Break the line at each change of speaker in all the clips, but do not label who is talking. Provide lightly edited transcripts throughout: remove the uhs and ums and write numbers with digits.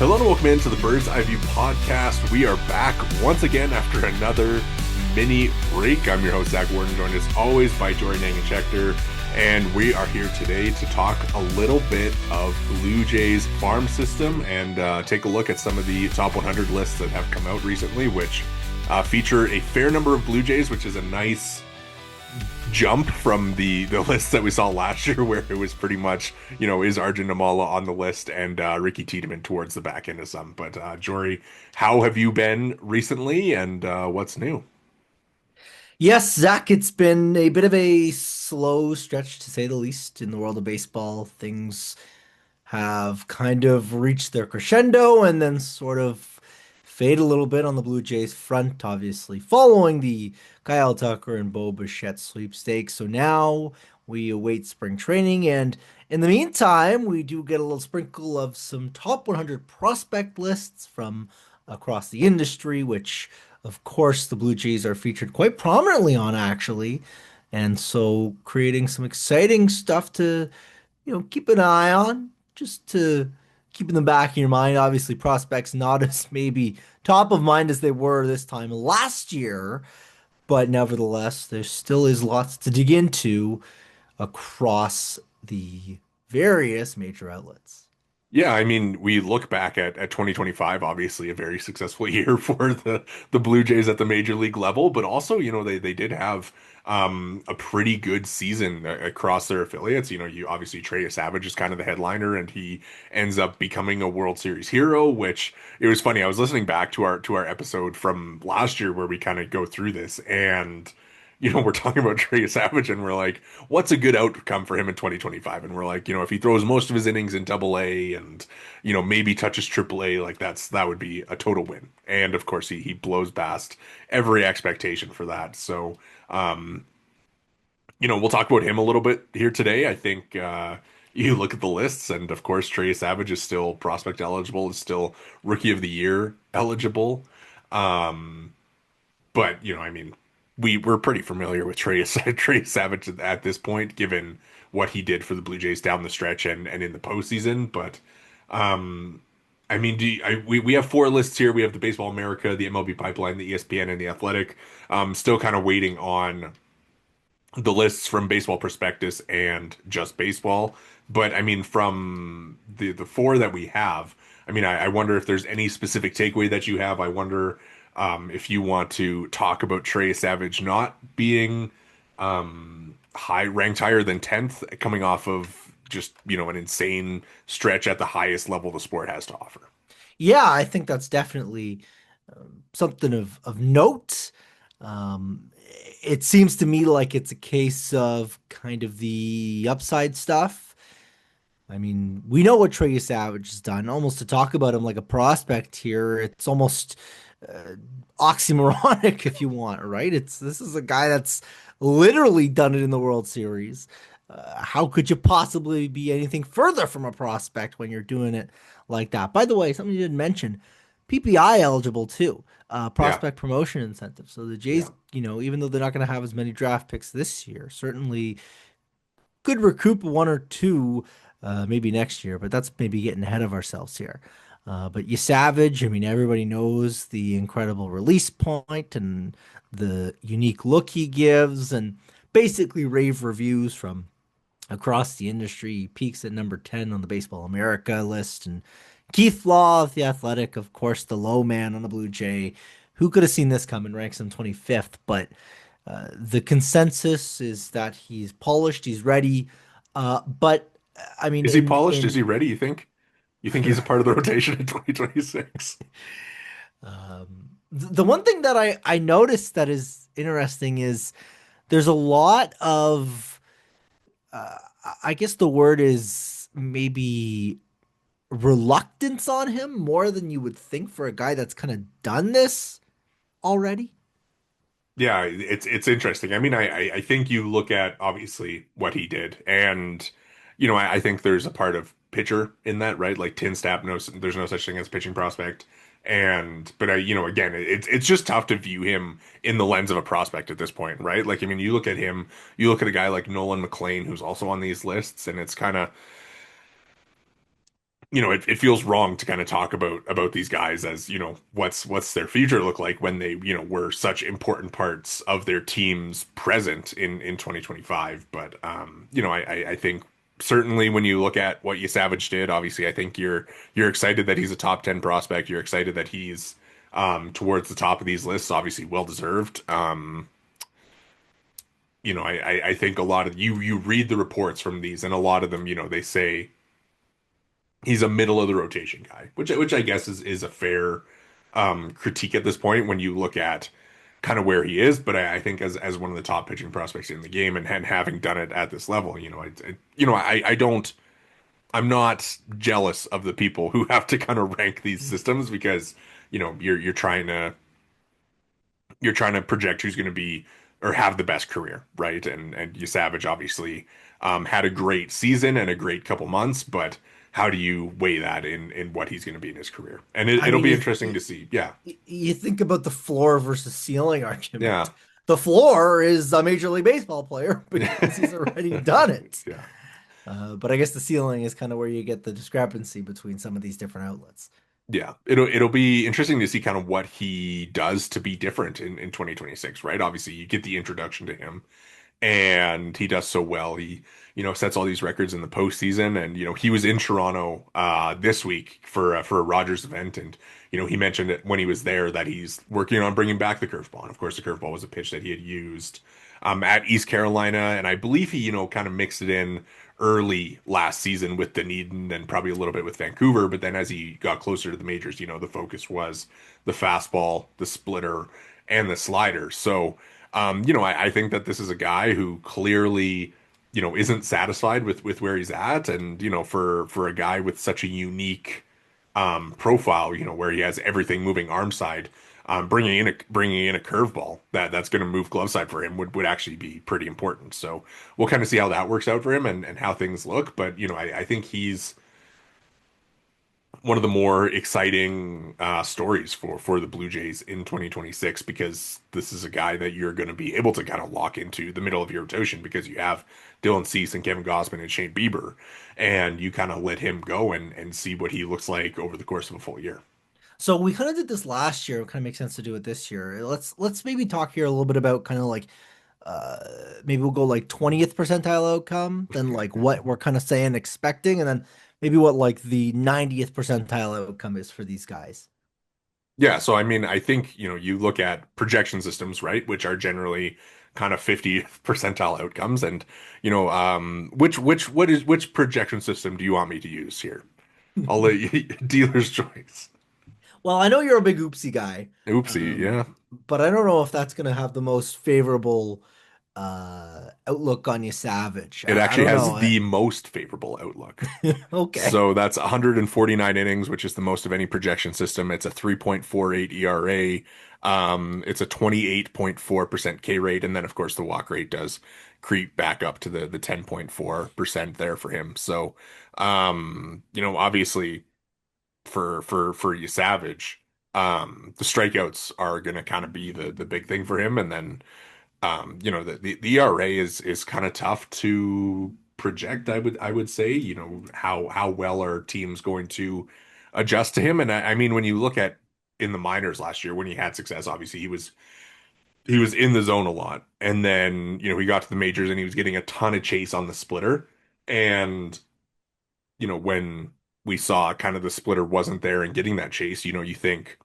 Hello and welcome into the Bird's Eye View podcast. We are back once again after another mini break. I'm your host, Zach Worden, joined as always by Jori Negin-Shecter, and we are here today to talk a little bit of Blue Jays farm system and take a look at some of the top 100 lists that have come out recently, which feature a fair number of Blue Jays, which is a nice jump from the lists that we saw last year where it was pretty much, is Arjun Nimmala on the list and Ricky Tiedemann towards the back end of some. But Jory, how have you been recently and what's new?
Yes, Zach, it's been a bit of a slow stretch to say the least in the world of baseball. Things have kind of reached their crescendo and then sort of fade a little bit on the Blue Jays front, obviously, following the Kyle Tucker and Bo Bichette sweepstakes. So now we await spring training, and in the meantime, we do get a little sprinkle of some top 100 prospect lists from across the industry, which, of course, the Blue Jays are featured quite prominently on, actually. And so creating some exciting stuff to keep an eye on, just to keep in the back of your mind. Obviously, prospects not as maybe top of mind as they were this time last year, but nevertheless, there still is lots to dig into across the various major outlets.
Yeah, I mean, we look back at 2025, obviously a very successful year for the Blue Jays at the major league level, but also, they did have a pretty good season across their affiliates. You obviously Trey Yesavage is kind of the headliner and he ends up becoming a World Series hero, which it was funny. I was listening back to our episode from last year where we kind of go through this and we're talking about Trey Savage and we're like, what's a good outcome for him in 2025? And we're like, if he throws most of his innings in double A and, maybe touches triple A, like that would be a total win. And of course, he blows past every expectation for that. So, we'll talk about him a little bit here today. I think, you look at the lists, and of course, Trey Savage is still prospect eligible, is still rookie of the year eligible. Um, but I mean, we're pretty familiar with Trey Savage at this point, given what he did for the Blue Jays down the stretch and in the postseason. But um, I mean, we have four lists here. We have the Baseball America, the MLB Pipeline, the ESPN, and the Athletic. Still kind of waiting on the lists from Baseball Prospectus and Just Baseball. But I mean, from the four that we have, I mean, I wonder if there's any specific takeaway that you have. I wonder if you want to talk about Trey Savage not being high ranked higher than 10th, coming off of just, an insane stretch at the highest level the sport has to offer.
Yeah, I think that's definitely something of note. Um, it seems to me like it's a case of kind of the upside stuff. I mean, we know what Trey Savage has done. Almost to talk about him like a prospect here, it's almost uh, oxymoronic if you want, right? It's this is a guy that's literally done it in the World Series. How could you possibly be anything further from a prospect when you're doing it like that? By the way, something you didn't mention, PPI eligible too,
Yeah,
prospect promotion incentive. So the
yeah.
Jays, even though they're not going to have as many draft picks this year, certainly could recoup one or two maybe next year, but that's maybe getting ahead of ourselves here. But you Savage, I mean, everybody knows the incredible release point and the unique look he gives, and basically rave reviews from across the industry. He peaks at number 10 on the Baseball America list. And Keith Law of The Athletic, of course, the low man on the Blue Jay. Who could have seen this coming? Ranks him 25th. But the consensus is that he's polished, he's ready. But I mean,
Is he
in
polished? Is
in
he ready, you think? You think he's a part of the rotation in 2026?
the one thing that I noticed that is interesting is there's a lot of uh, I guess the word is maybe reluctance on him more than you would think for a guy that's kind of done this already.
Yeah, it's interesting. I mean, I think you look at obviously what he did, and I think there's a part of pitcher in that, right? Like Tin Stap, no, there's no such thing as pitching prospect, and but again, it's just tough to view him in the lens of a prospect at this point, right? Like, I mean, you look at him, you look at a guy like Nolan McLean, who's also on these lists, and it's kind of it feels wrong to kind of talk about these guys as, what's their future look like when they, were such important parts of their team's present in 2025. But I think certainly when you look at what Savage did, obviously I think you're excited that he's a top 10 prospect. You're excited that he's towards the top of these lists, obviously well deserved. I think a lot of you read the reports from these, and a lot of them, they say he's a middle of the rotation guy, which I guess is a fair critique at this point when you look at kind of where he is. But I think as one of the top pitching prospects in the game, and having done it at this level, I don't. I'm not jealous of the people who have to kind of rank these systems because you're trying to project who's going to be or have the best career, right? And Yesavage obviously had a great season and a great couple months, but how do you weigh that in what he's going to be in his career? And
I
it'll
mean,
be interesting to see. Yeah,
you think about the floor versus ceiling argument.
yeah,
The floor is a Major League Baseball player because he's already done it.
yeah.
But I guess the ceiling is kind of where you get the discrepancy between some of these different outlets.
Yeah, it'll be interesting to see kind of what he does to be different in 2026, right? Obviously, you get the introduction to him, and he does so well. He, sets all these records in the postseason, and he was in Toronto this week for a Rogers event, and he mentioned it when he was there that he's working on bringing back the curveball. And of course, the curveball was a pitch that he had used at East Carolina, and I believe he kind of mixed it in early last season with Dunedin and probably a little bit with Vancouver. But then as he got closer to the majors, the focus was the fastball, the splitter, and the slider. So. I think that this is a guy who clearly, isn't satisfied with where he's at, and for a guy with such a unique profile, where he has everything moving arm side, bringing in a curveball that's going to move glove side for him would actually be pretty important. So we'll kind of see how that works out for him and how things look. But I think he's one of the more exciting stories for the Blue Jays in 2026 because this is a guy that you're going to be able to kind of lock into the middle of your rotation because you have Dylan Cease and Kevin Gausman and Shane Bieber, and you kind of let him go and see what he looks like over the course of a full year.
So we kind of did this last year. It kind of makes sense to do it this year. Let's maybe talk here a little bit about kind of like uh maybe we'll go like 20th percentile outcome, then like what we're kind of saying expecting, and then maybe what like the 90th percentile outcome is for these guys.
Yeah, so I mean, I think, you look at projection systems, right, which are generally kind of 50th percentile outcomes, and which projection system do you want me to use here? I'll let you dealer's choice.
Well, I know you're a big oopsie guy,
Oopsie,
um,
yeah.
but I don't know if that's gonna have the most favorable outlook on you, Savage.
It
I
actually
don't know.
has the most favorable outlook.
Okay.
So that's 149 innings, which is the most of any projection system. It's a 3.48 ERA. It's a 28.4% K rate, and then of course the walk rate does creep back up to the 10.4% there for him. So, obviously for you Savage, the strikeouts are going to kind of be the big thing for him, and then the ERA is kind of tough to project. I would say, how well are teams going to adjust to him? And I mean, when you look at in the minors last year when he had success, obviously he was in the zone a lot, and then he got to the majors and he was getting a ton of chase on the splitter, and when we saw kind of the splitter wasn't there and getting that chase, you think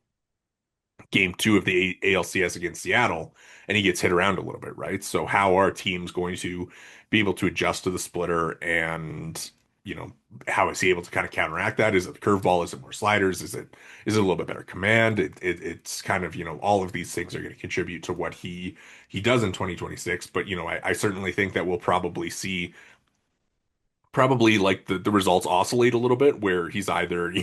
game two of the ALCS against Seattle, and he gets hit around a little bit, right? So how are teams going to be able to adjust to the splitter, and how is he able to kind of counteract that? Is it the curveball? Is it more sliders? Is it a little bit better command? It's kind of all of these things are going to contribute to what he does in 2026. But I certainly think that we'll probably see probably like the results oscillate a little bit where he's either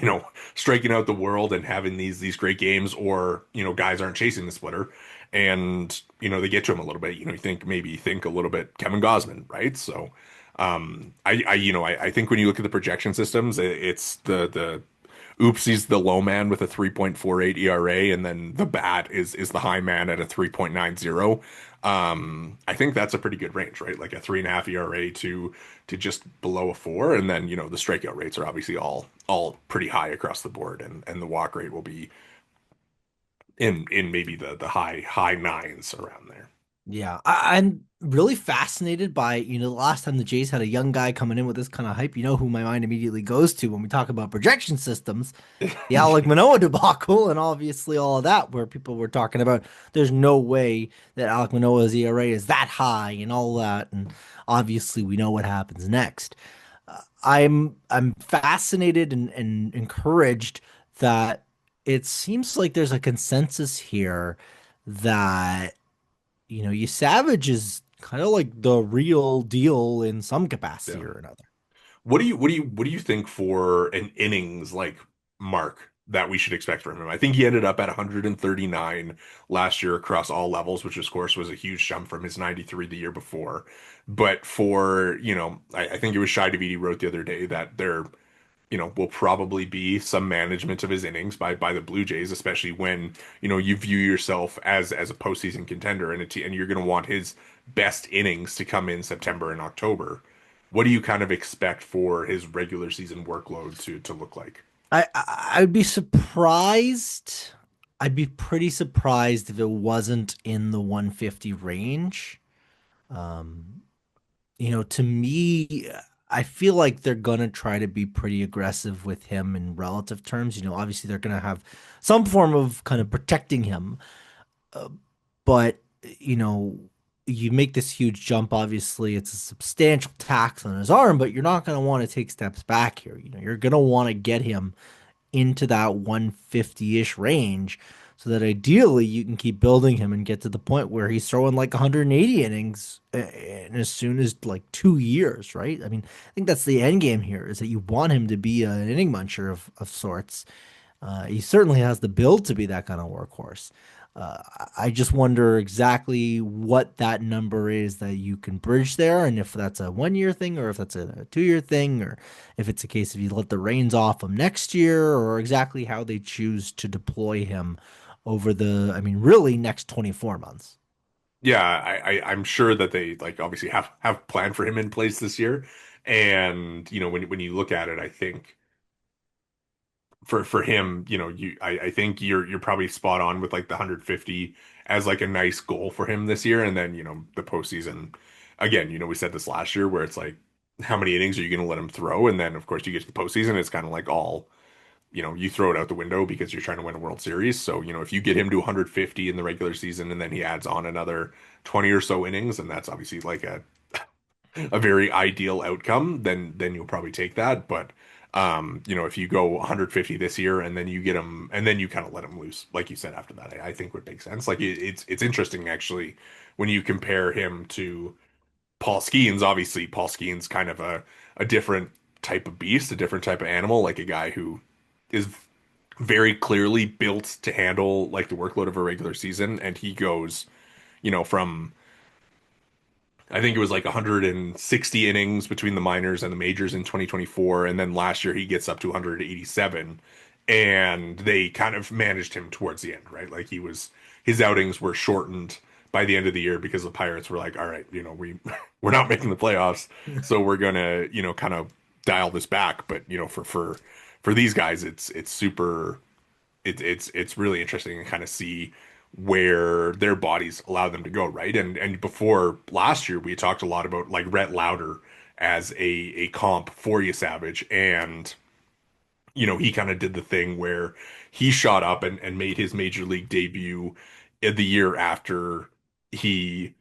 striking out the world and having these great games, or guys aren't chasing the splitter and they get to him a little bit. You think a little bit Kevin Gausman, right? So I think when you look at the projection systems, it's the Oopsie's the low man with a 3.48 ERA, and then the bat is the high man at a 3.90. I think that's a pretty good range, right? Like a 3.5 ERA to just below a four, and then the strikeout rates are obviously all pretty high across the board, and the walk rate will be in maybe the high nines around there.
Yeah, I'm really fascinated by, the last time the Jays had a young guy coming in with this kind of hype, who my mind immediately goes to when we talk about projection systems, the Alek Manoah debacle, and obviously all of that, where people were talking about there's no way that Alek Manoah's ERA is that high and all that, and obviously we know what happens next. I'm fascinated and encouraged that it seems like there's a consensus here that Yesavage is kind of like the real deal in some capacity
Yeah.
or another.
What do you think for an innings like mark that we should expect from him? I think he ended up at 139 last year across all levels, which of course was a huge jump from his 93 the year before. But I think it was Shai Davidi wrote the other day that there will probably be some management of his innings by the Blue Jays, especially when, you view yourself as a postseason contender and you're going to want his best innings to come in September and October. What do you kind of expect for his regular season workload to look like?
I'd be surprised. I'd be pretty surprised if it wasn't in the 150 range. Um, to me, I feel like they're gonna try to be pretty aggressive with him in relative terms. Obviously they're gonna have some form of kind of protecting him. But you know, you make this huge jump. Obviously, it's a substantial tax on his arm, but you're not going to want to take steps back here. You're going to want to get him into that 150-ish range so that ideally you can keep building him and get to the point where he's throwing like 180 innings in as soon as like 2 years, right? I mean, I think that's the end game here is that you want him to be an inning muncher of sorts. He certainly has the build to be that kind of workhorse. I just wonder exactly what that number is that you can bridge there, and if that's a 1 year thing, or if that's a 2 year thing, or if it's a case of you let the reins off him next year, or exactly how they choose to deploy him over I mean, really next 24 months.
Yeah, I'm sure that they like obviously have planned for him in place this year. And when you look at it, I think for him, I think you're probably spot on with like the 150 as like a nice goal for him this year. And then, the postseason, again, we said this last year where it's like, how many innings are you going to let him throw? And then, of course, you get to the postseason, it's kind of like all, you throw it out the window because you're trying to win a World Series. So, if you get him to 150 in the regular season and then he adds on another 20 or so innings, and that's obviously like a very ideal outcome, then you'll probably take that. But if you go 150 this year and then you get him and then you kind of let him loose, like you said after that, I think would make sense. Like it's interesting actually when you compare him to Paul Skeens. Obviously, Paul Skeens kind of a different type of beast, a different type of animal, like a guy who is very clearly built to handle like the workload of a regular season, and he goes, from I think it was like 160 innings between the minors and the majors in 2024. And then last year he gets up to 187. And they kind of managed him towards the end, right? Like his outings were shortened by the end of the year because the Pirates were like, all right, we're not making the playoffs. So we're gonna, kind of dial this back. But, for these guys, it's super it's really interesting to kind of see where their bodies allow them to go, right? And before last year, we talked a lot about like Rhett Lauder as a comp for Yesavage, and he kind of did the thing where he shot up and made his major league debut in the year after he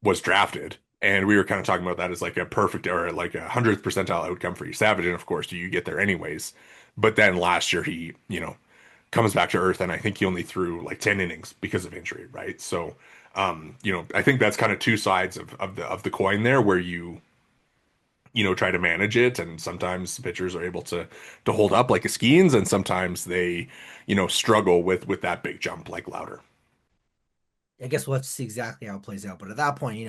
was drafted. And we were kind of talking about that as like a perfect or like a 100th percentile outcome for Yesavage. And of course, you get there anyways. But then last year, he, comes back to earth, and I think he only threw like 10 innings because of injury, right? So, I think that's kind of two sides of the coin there, where try to manage it, and sometimes pitchers are able to hold up like a Skeens, and sometimes they, struggle with that big jump like Louder.
I guess we'll have to see exactly how it plays out. But at that point,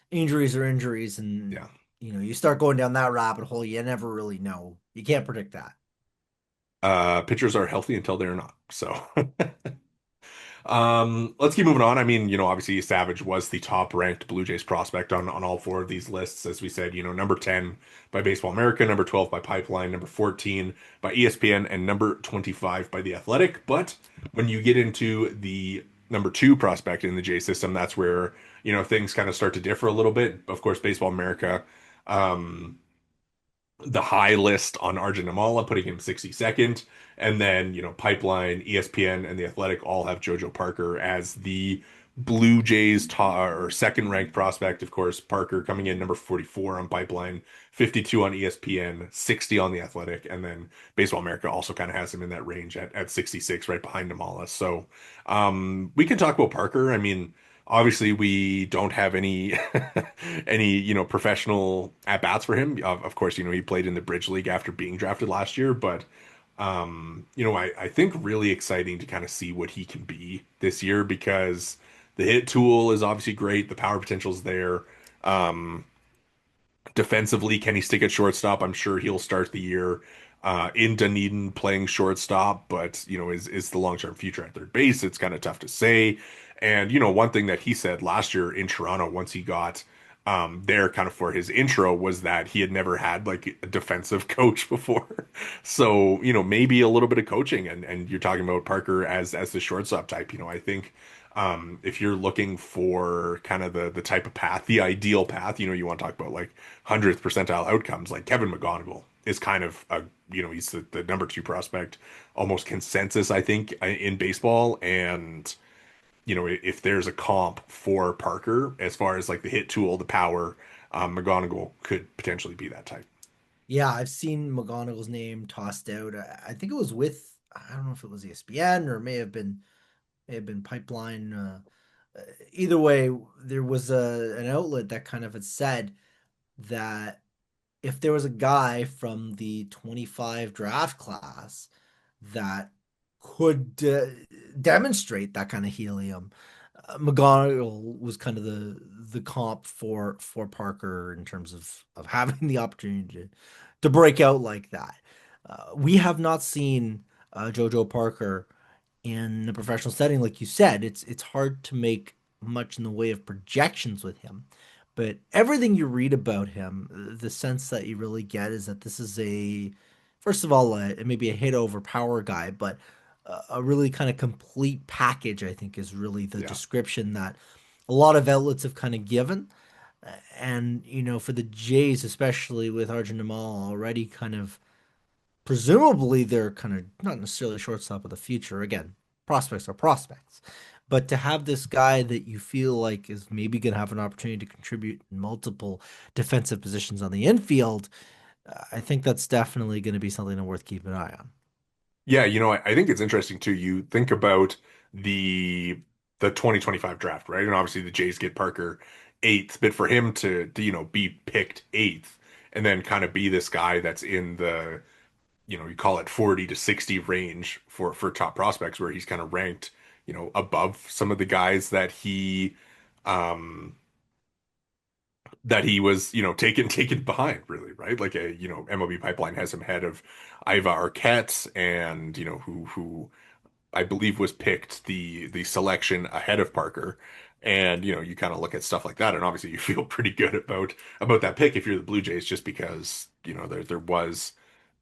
injuries are injuries, and
Yeah.
you start going down that rabbit hole. You never really know. You can't predict that.
Pitchers are healthy until they're not. So let's keep moving on. I mean, obviously Savage was the top ranked Blue Jays prospect on all four of these lists. As we said, number 10 by Baseball America, number 12 by Pipeline, number 14 by ESPN, and number 25 by The Athletic. But when you get into the number two prospect in the J system, that's where, things kind of start to differ a little bit. Of course, Baseball America, um, the high list on Arjun Nimmala, putting him 62nd. And then, Pipeline, ESPN, and The Athletic all have JoJo Parker as the Blue Jays or second ranked prospect. Of course, Parker coming in number 44 on Pipeline, 52 on ESPN, 60 on The Athletic. And then Baseball America also kind of has him in that range at 66, right behind Nimmala. So we can talk about Parker. I mean, obviously, we don't have any any professional at bats for him. Of course, he played in the Bridge League after being drafted last year, but I think really exciting to kind of see what he can be this year because the hit tool is obviously great, the power potential is there. Um, Defensively, can he stick at shortstop? I'm sure he'll start the year in Dunedin playing shortstop, but is the long-term future at third base? It's kind of tough to say. And one thing that he said last year in Toronto, once he got there kind of for his intro, was that he had never had like a defensive coach before. So, maybe a little bit of coaching, and you're talking about Parker as the shortstop type. I think if you're looking for kind of the type of path, the ideal path, you want to talk about like 100th percentile outcomes, like Kevin McGonigal is kind of he's the number two prospect, almost consensus, I think, in baseball. And, if there's a comp for Parker, as far as like the hit tool, the power, McGonigal could potentially be that type.
Yeah, I've seen McGonagall's name tossed out. I think it was with, I don't know if it was ESPN or may have been Pipeline. Either way, there was an outlet that kind of had said that if there was a guy from the 25 draft class that could demonstrate that kind of helium, McGonagall was kind of the comp for Parker in terms of having the opportunity to break out like that. We have not seen JoJo Parker in the professional setting, like you said. It's hard to make much in the way of projections with him. But everything you read about him, the sense that you really get is that this is first of all, maybe a hit over power guy, but a really kind of complete package, I think, is really the
Yeah.
description that a lot of outlets have kind of given. And, for the Jays, especially with Arjun Nimmala already kind of, presumably they're kind of not necessarily shortstop of the future. Again, prospects are prospects. But to have this guy that you feel like is maybe going to have an opportunity to contribute in multiple defensive positions on the infield, I think that's definitely going to be something worth keeping an eye on.
Yeah, I think it's interesting too. You think about the the 2025 draft, right? And obviously the Jays get Parker eighth, but for him to be picked eighth and then kind of be this guy that's in the, you call it 40 to 60 range for top prospects where he's kind of ranked, above some of the guys um that he was, taken behind really, right? Like MLB Pipeline has him ahead of Iva Arquette and, who I believe was picked the selection ahead of Parker. And you kind of look at stuff like that, and obviously you feel pretty good about that pick if you're the Blue Jays, just because there was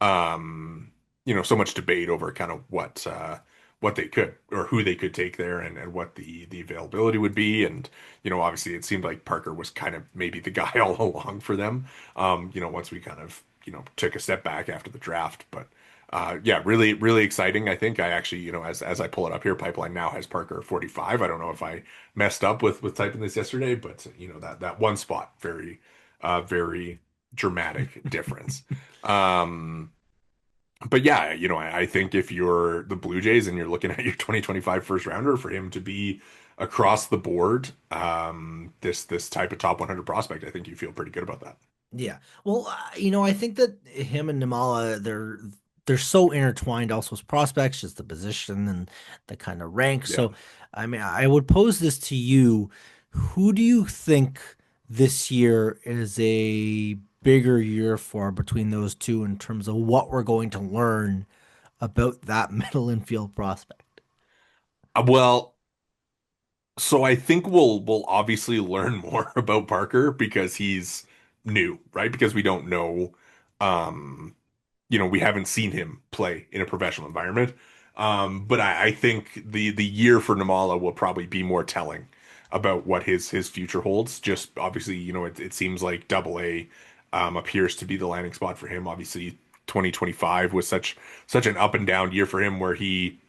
so much debate over kind of what they could or who they could take there and what the availability would be. And obviously it seemed like Parker was kind of maybe the guy all along for them. Once we kind of took a step back after the draft, but. Yeah, really, really exciting. I think I actually, as I pull it up here, Pipeline now has Parker 45. I don't know if I messed up with typing this yesterday, but that one spot, very dramatic difference. Um, but yeah, I think if you're the Blue Jays and you're looking at your 2025 first rounder, for him to be across the board, this type of top 100 prospect, I think you feel pretty good about that.
Yeah. Well, I think that him and Nimala, they're so intertwined also as prospects, just the position and the kind of rank.
Yeah.
So, I mean, I would pose this to you. Who do you think this year is a bigger year for between those two in terms of what we're going to learn about that middle infield prospect?
Well, so I think we'll obviously learn more about Parker because he's new, right? Because we don't know, um, we haven't seen him play in a professional environment. But I think the year for Nimmala will probably be more telling about what his future holds. Just obviously, it seems like Double A appears to be the landing spot for him. Obviously, 2025 was such an up and down year for him, where he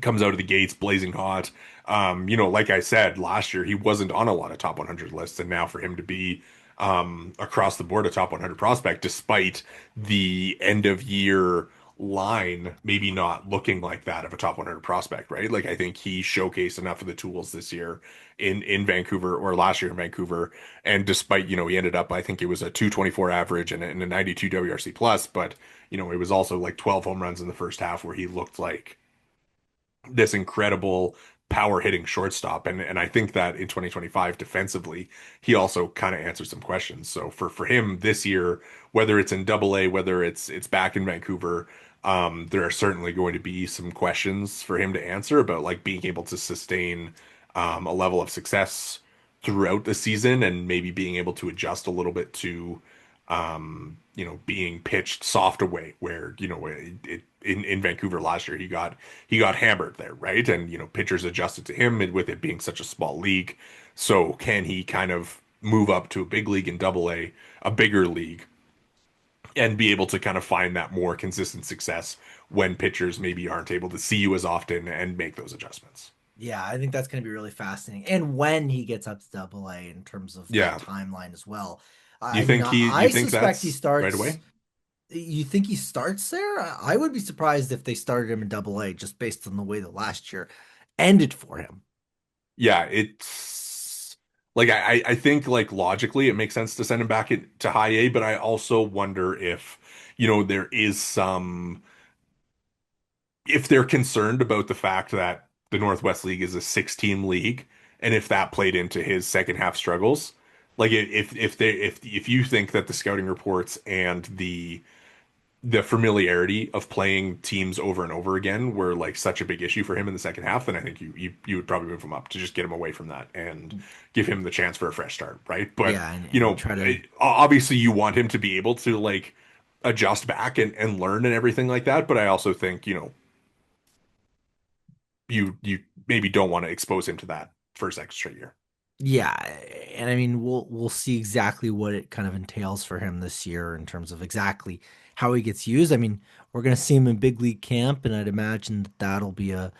comes out of the gates blazing hot. Like I said, last year he wasn't on a lot of top 100 lists, and now for him to be across the board a top 100 prospect, despite the end of year line maybe not looking like that of a top 100 prospect, right? Like I think he showcased enough of the tools this year in Vancouver, or last year in Vancouver, and despite he ended up, I think it was a 224 average and a 92 WRC plus, but it was also like 12 home runs in the first half where he looked like this incredible power hitting shortstop. And I think that in 2025 defensively, he also kind of answered some questions. So for him this year, whether it's in Double A, whether it's back in Vancouver, there are certainly going to be some questions for him to answer about like being able to sustain a level of success throughout the season, and maybe being able to adjust a little bit to being pitched soft away, where in Vancouver last year he got hammered there, right? And pitchers adjusted to him, and with it being such a small league. So can he kind of move up to a big league in Double A, a bigger league, and be able to kind of find that more consistent success when pitchers maybe aren't able to see you as often and make those adjustments?
Yeah, I think that's going to be really fascinating. And when he gets up to Double A in terms of that
Yeah.
timeline as well.
You
I mean,
think he you
I
think
suspect he
that's right
starts.
away?
You think he starts there? I would be surprised if they started him in Double A just based on the way that last year ended for him.
Yeah, it's like I think like logically it makes sense to send him back to high A, but I also wonder if, there is some, if they're concerned about the fact that the Northwest League is a six-team league, and if that played into his second half struggles. Like if you think that the scouting reports and the familiarity of playing teams over and over again were like such a big issue for him in the second half, then I think you would probably move him up to just get him away from that and give him the chance for a fresh start, right? But
Yeah, and try to.
obviously you want him to be able to like adjust back and learn and everything like that. But I also think, you maybe don't want to expose him to that first extra year.
Yeah, and I mean we'll see exactly what it kind of entails for him this year in terms of exactly how he gets used. I mean, we're going to see him in big league camp, and I'd imagine that that'll be a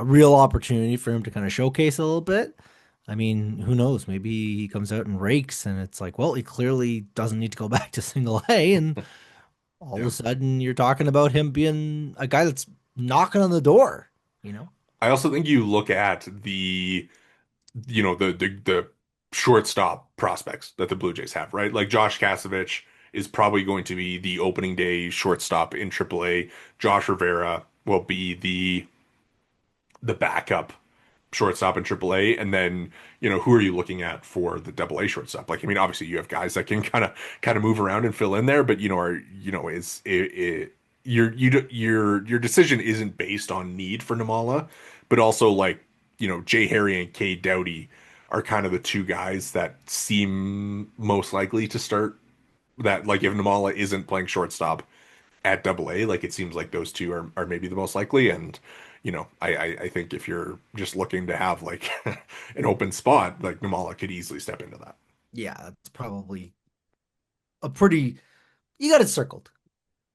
real opportunity for him to kind of showcase a little bit. I mean, who knows? Maybe he comes out and rakes, and it's like, well, he clearly doesn't need to go back to single A, and all of a
Yeah.
sudden you're talking about him being a guy that's knocking on the door, you know?
I also think you look at the shortstop prospects that the Blue Jays have, right? Like Josh Kasevich is probably going to be the opening day shortstop in AAA. Josh Rivera will be the backup shortstop in AAA, and then who are you looking at for the Double A shortstop? Like, I mean, obviously you have guys that can kind of move around and fill in there, but is it your decision isn't based on need for Nimmala, but also like Jay Harry and Cade Doughty are kind of the two guys that seem most likely to start. That like if Nimmala isn't playing shortstop at Double A, like it seems like those two are maybe the most likely. And I think if you're just looking to have like an open spot, like Nimmala could easily step into that.
Yeah, that's probably a pretty, you got it circled.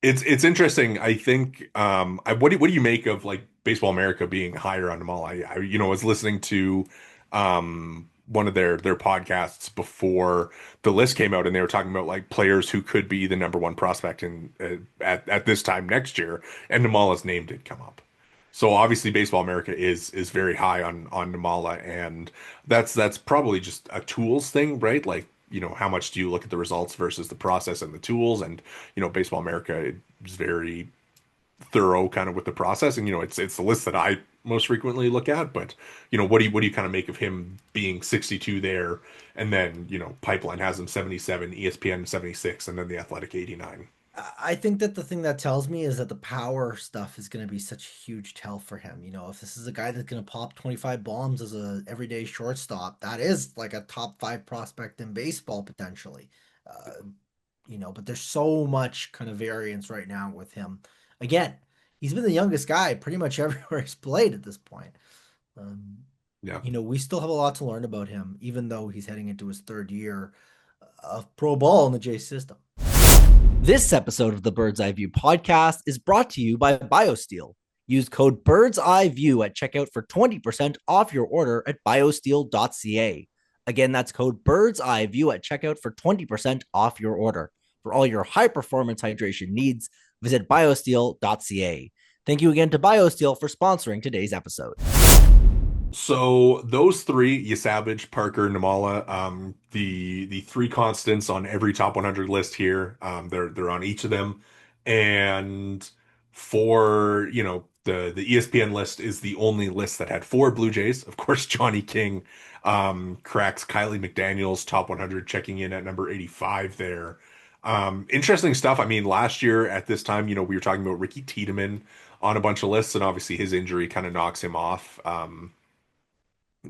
It's interesting. I think what do you make of like Baseball America being higher on Nimmala? I was listening to one of their podcasts before the list came out, and they were talking about like players who could be the number one prospect in at this time next year, and Nimmala's name did come up. So obviously, Baseball America is very high on Nimmala, and that's probably just a tools thing, right? Like, how much do you look at the results versus the process and the tools? And Baseball America is very thorough kind of with the process, and it's the list that I most frequently look at. But what do you kind of make of him being 62 there, and then Pipeline has him 77, ESPN 76, and then the Athletic 89?
I think that the thing that tells me is that the power stuff is going to be such a huge tell for him. If this is a guy that's going to pop 25 bombs as a everyday shortstop, that is like a top five prospect in baseball potentially. Uh, but there's so much kind of variance right now with him. Again, he's been the youngest guy pretty much everywhere he's played at this point. Um,
Yeah.
we still have a lot to learn about him, even though he's heading into his third year of pro ball in the J system. This episode of the Bird's Eye View podcast is brought to you by BioSteel. Use code Bird's Eye View at checkout for 20% off your order at biosteel.ca. Again, that's code Bird's Eye View at checkout for 20% off your order. For all your high performance hydration needs, visit biosteel.ca. Thank you again to BioSteel for sponsoring today's episode.
So those three, Yesavage, Parker, Nimmala, the three constants on every top 100 list here. They're on each of them, and for the ESPN list is the only list that had four Blue Jays. Of course, Johnny King cracks Kylie McDaniel's top 100, checking in at number 85 there. Interesting stuff. I mean, last year at this time, we were talking about Ricky Tiedemann on a bunch of lists, and obviously his injury kind of knocks him off.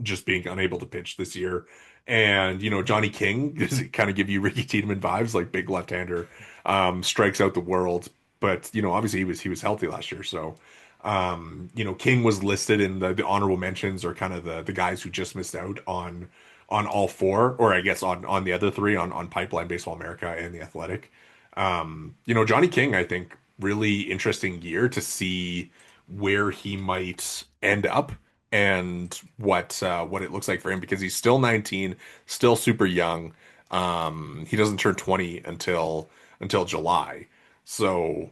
Just being unable to pitch this year. And, Johnny King, does it kind of give you Ricky Tiedemann vibes, like big left-hander, strikes out the world. But, obviously he was healthy last year. So, King was listed in the honorable mentions, or kind of the guys who just missed out on all four, or I guess on the other three, on Pipeline, Baseball America, and The Athletic. Johnny King, I think, really interesting year to see where he might end up and what it looks like for him, because he's still 19, still super young. He doesn't turn 20 until July. So,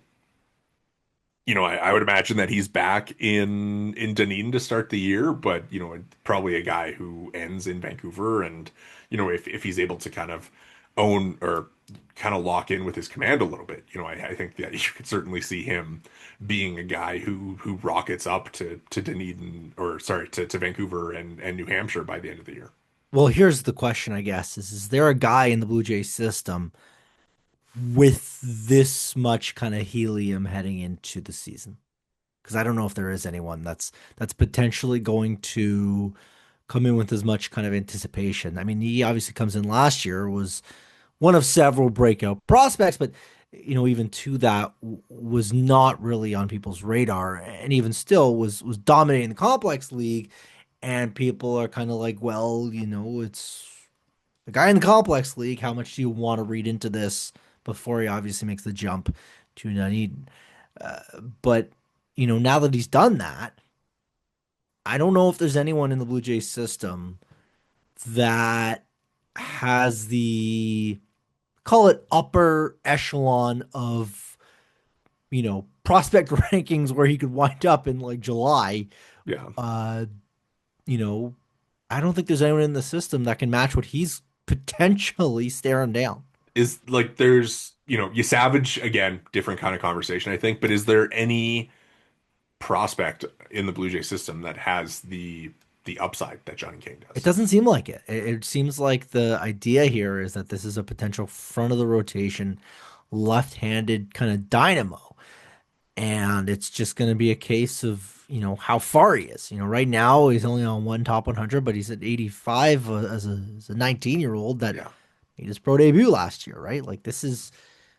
I would imagine that he's back in Dunedin to start the year, but probably a guy who ends in Vancouver. And if he's able to kind of own, or kind of lock in with his command a little bit, I think that you could certainly see him being a guy who rockets up to Dunedin, or sorry, to Vancouver and New Hampshire by the end of the year.
Well, here's the question, I guess, is there a guy in the Blue Jays system with this much kind of helium heading into the season? Because I don't know if there is anyone that's potentially going to come in with as much kind of anticipation. I mean, he obviously comes in last year, was one of several breakout prospects, but even to that was not really on people's radar, and even still was dominating the complex league. And people are kind of like, well, it's the guy in the complex league. How much do you want to read into this before he obviously makes the jump to Dunedin? But now that he's done that, I don't know if there's anyone in the Blue Jays system that has the, call it, upper echelon of prospect rankings where he could wind up in like July.
Yeah.
Uh, you know, I don't think there's anyone in the system that can match what he's potentially staring down.
Is like, there's, you Savage, again, different kind of conversation, I think, but is there any prospect in the Blue Jay system that has the upside that Johnny King
It
does?
doesn't seem like it. It seems like the idea here is that this is a potential front of the rotation, left-handed kind of dynamo. And it's just going to be a case of, how far he is. Right now he's only on one top 100, but he's at 85 as a 19-year-old that
Yeah.
made his pro debut last year, right? Like this is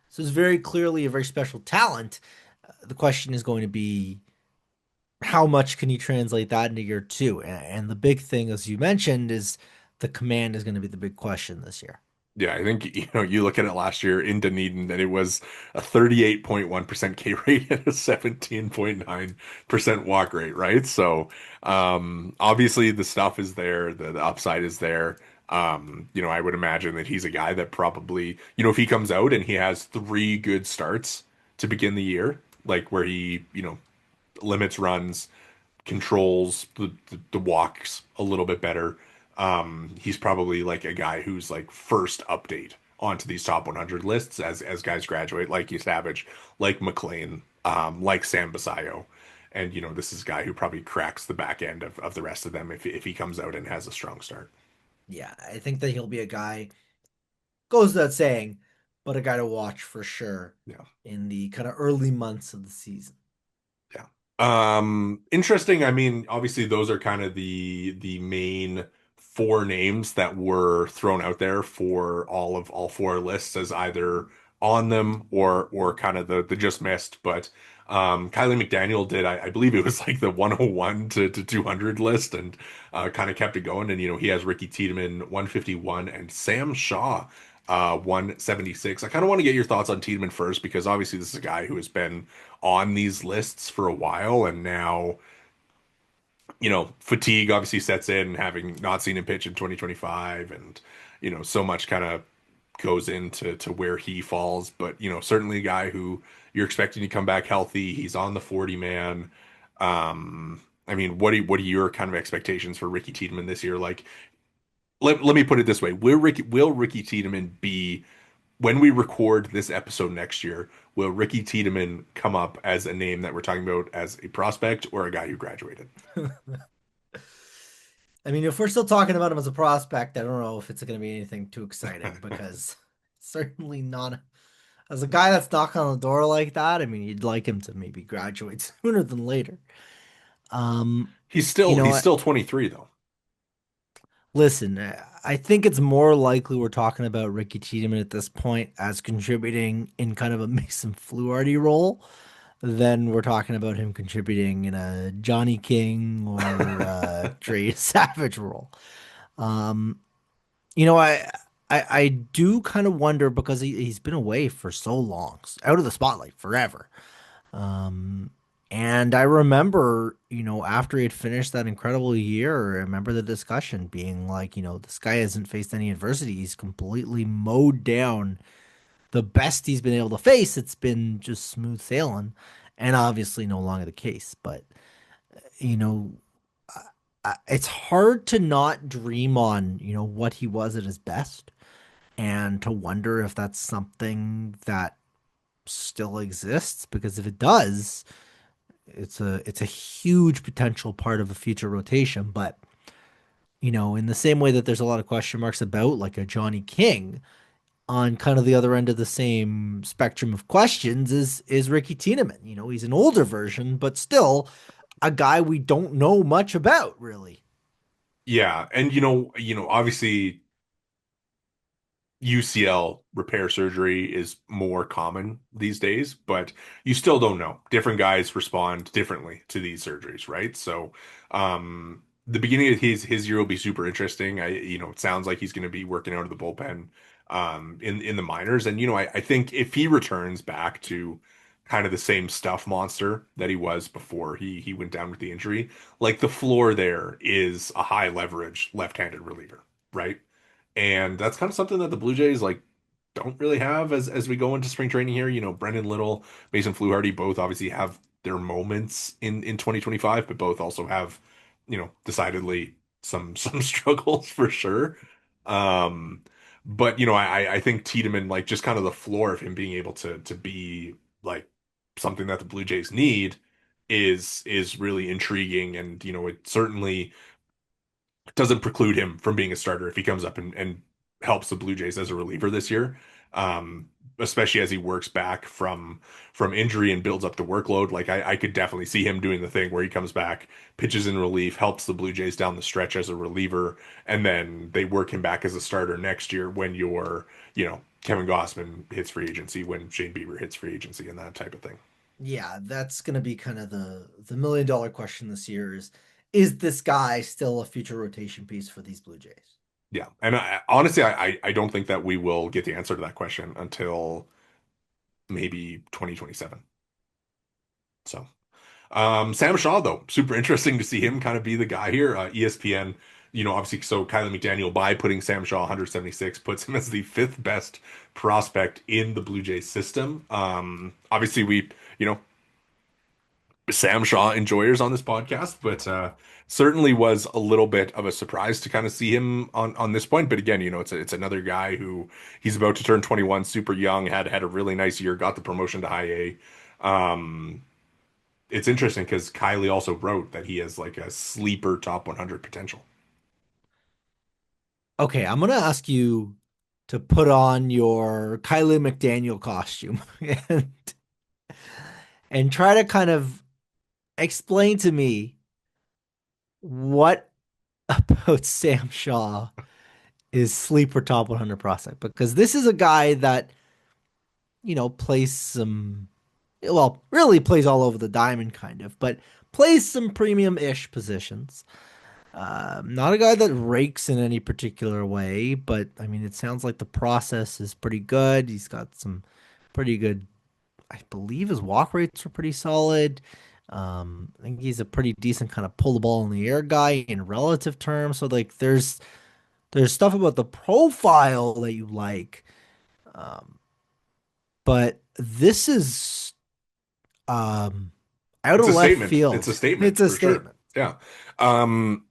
very clearly a very special talent. The question is going to be how much can you translate that into year two? And the big thing, as you mentioned, is the command is going to be the big question this year.
Yeah, I think you look at it last year in Dunedin, and it was a 38.1% K rate and a 17.9% walk rate, right? So, obviously the stuff is there, the upside is there. I would imagine that he's a guy that probably, if he comes out and he has three good starts to begin the year, like where he, limits runs, controls the walks a little bit better. He's probably like a guy who's like first update onto these top 100 lists as guys graduate, like Savage, like McLean, like Sam Basayo. And this is a guy who probably cracks the back end of the rest of them if he comes out and has a strong start.
Yeah, I think that he'll be a guy, goes without saying, but a guy to watch for sure
Yeah.
in the kind of early months of the season.
Yeah. Interesting. I mean, obviously those are kind of the main four names that were thrown out there for all four lists as either on them or kind of the just missed. But Kylie McDaniel did, I believe it was like the 101 to 200 list and kind of kept it going. And he has Ricky Tiedemann 151 and Sam Shaw 176. I kind of want to get your thoughts on Tiedemann first because obviously this is a guy who has been on these lists for a while, and now, fatigue obviously sets in, having not seen him pitch in 2025, and so much kind of goes into where he falls. But certainly a guy who you're expecting to come back healthy. He's on the 40 man. I mean, what are your kind of expectations for Ricky Tiedemann this year? Like, let me put it this way: will Ricky Tiedemann be when we record this episode next year, will Ricky Tiedemann come up as a name that we're talking about as a prospect or a guy who graduated?
I mean, if we're still talking about him as a prospect, I don't know if it's going to be anything too exciting because certainly not as a guy that's knocking on the door like that. I mean, you'd like him to maybe graduate sooner than later. Um,
He's
you
still
know
he's
what?
still 23 though.
Listen, I think it's more likely we're talking about Ricky Tiedemann at this point as contributing in kind of a Mason Fluharty role than we're talking about him contributing in a Johnny King or Trey Savage role. Um, you know, I do kind of wonder because he's been away for so long, out of the spotlight forever. Um, and I remember, after he had finished that incredible year, I remember the discussion being like, this guy hasn't faced any adversity. He's completely mowed down the best he's been able to face. It's been just smooth sailing, and obviously no longer the case. But, you know, it's hard to not dream on, what he was at his best and to wonder if that's something that still exists because if it does, it's a huge potential part of a future rotation. But in the same way that there's a lot of question marks about like a Johnny King on kind of the other end of the same spectrum of questions is Ricky Tiedemann. He's an older version, but still a guy we don't know much about really.
Yeah, and obviously UCL repair surgery is more common these days, but you still don't know. Different guys respond differently to these surgeries, right? So, the beginning of his year will be super interesting. It sounds like he's going to be working out of the bullpen, in the minors, and I think if he returns back to kind of the same stuff monster that he was before he went down with the injury, like the floor there is a high leverage left-handed reliever, right? And that's kind of something that the Blue Jays like don't really have as we go into spring training here. Brendan Little, Mason Fluharty both obviously have their moments in 2025, but both also have, decidedly some struggles for sure. Um, but I think Tiedemann, like just kind of the floor of him being able to be like something that the Blue Jays need is really intriguing, and it certainly doesn't preclude him from being a starter if he comes up and helps the Blue Jays as a reliever this year. Um, Especially as he works back from injury and builds up the workload. Like I could definitely see him doing the thing where he comes back, pitches in relief, helps the Blue Jays down the stretch as a reliever, and then they work him back as a starter next year when Kevin Gossman hits free agency, when Shane Bieber hits free agency, and that type of thing.
Yeah, that's going to be kind of the $1 million question this year is this guy still a future rotation piece for these Blue Jays?
Yeah, and honestly, I don't think that we will get the answer to that question until maybe 2027. So, Sam Shaw, though, super interesting to see him kind of be the guy here. ESPN, obviously, so Kylie McDaniel, by putting Sam Shaw 176, puts him as the fifth best prospect in the Blue Jays system. Obviously, you know, Sam Shaw enjoyers on this podcast, but certainly was a little bit of a surprise to kind of see him on this point. But again, it's another guy who he's about to turn 21, super young, had a really nice year, got the promotion to high A. It's interesting because Kylie also wrote that he has like a sleeper top 100 potential.
Okay, I'm going to ask you to put on your Kylie McDaniel costume and try to kind of explain to me what about Sam Shaw is sleeper top 100 prospect, because this is a guy that, plays some, well, really plays all over the diamond kind of, but plays some premium-ish positions. Not a guy that rakes in any particular way, but I mean, it sounds like the process is pretty good. He's got some pretty good, I believe his walk rates are pretty solid. I think he's a pretty decent kind of pull the ball in the air guy in relative terms. So like there's stuff about the profile that you like. Um, but this is out
It's
of
a
left
statement. It's
field.
a statement
It's a
for sure.
statement.
Yeah. Um,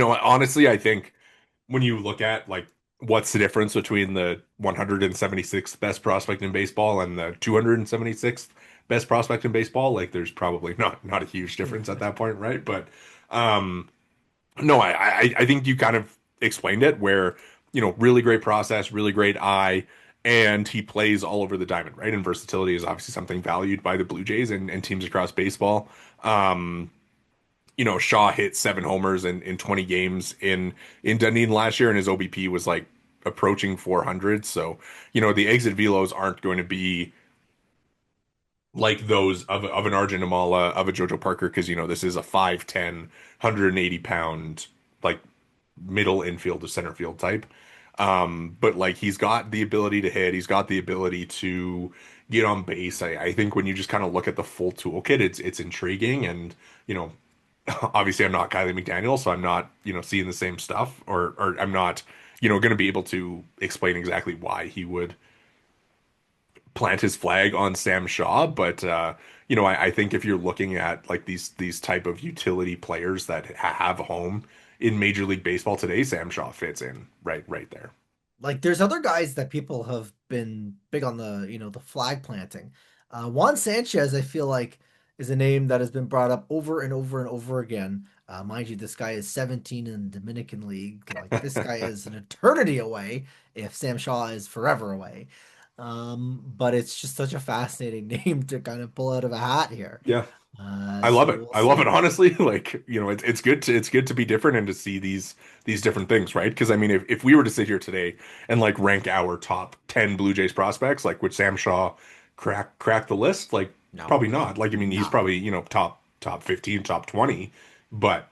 honestly, I think when you look at like what's the difference between the 176th best prospect in baseball and the 276th best prospect in baseball, like there's probably not a huge difference at that point, right? But um no, I think you kind of explained it where, really great process, really great eye, and he plays all over the diamond, right? And versatility is obviously something valued by the Blue Jays and teams across baseball. Um, Shaw hit 7 homers in 20 games in Dunedin last year, and his OBP was like approaching 400. So, the exit velos aren't going to be like those of an Arjun Nimmala, of a JoJo Parker, because this is a 5'10", 180 pound like middle infield to center field type. But like he's got the ability to hit, he's got the ability to get on base. I think when you just kind of look at the full toolkit, it's intriguing. And you know, obviously I'm not Kylie McDaniel, so I'm not, seeing the same stuff, or I'm not, going to be able to explain exactly why he would plant his flag on Sam Shaw. But I think if you're looking at like these type of utility players that have a home in Major League Baseball today, Sam Shaw fits in right there.
Like there's other guys that people have been big on the, the flag planting. Juan Sanchez, I feel like, is a name that has been brought up over and over and over again. Mind you, this guy is 17 in the Dominican League. Like this guy is an eternity away if Sam Shaw is forever away. But it's just such a fascinating name to kind of pull out of a hat here.
Yeah. I love
So
it.
we'll
I love it
see.
honestly. Like, it's good to be different and to see these different things, right? Because I mean, if we were to sit here today and like rank our top 10 Blue Jays prospects, like would Sam Shaw crack the list? Like
No,
probably not. Like I mean, he's
no.
probably, top 15, top 20, but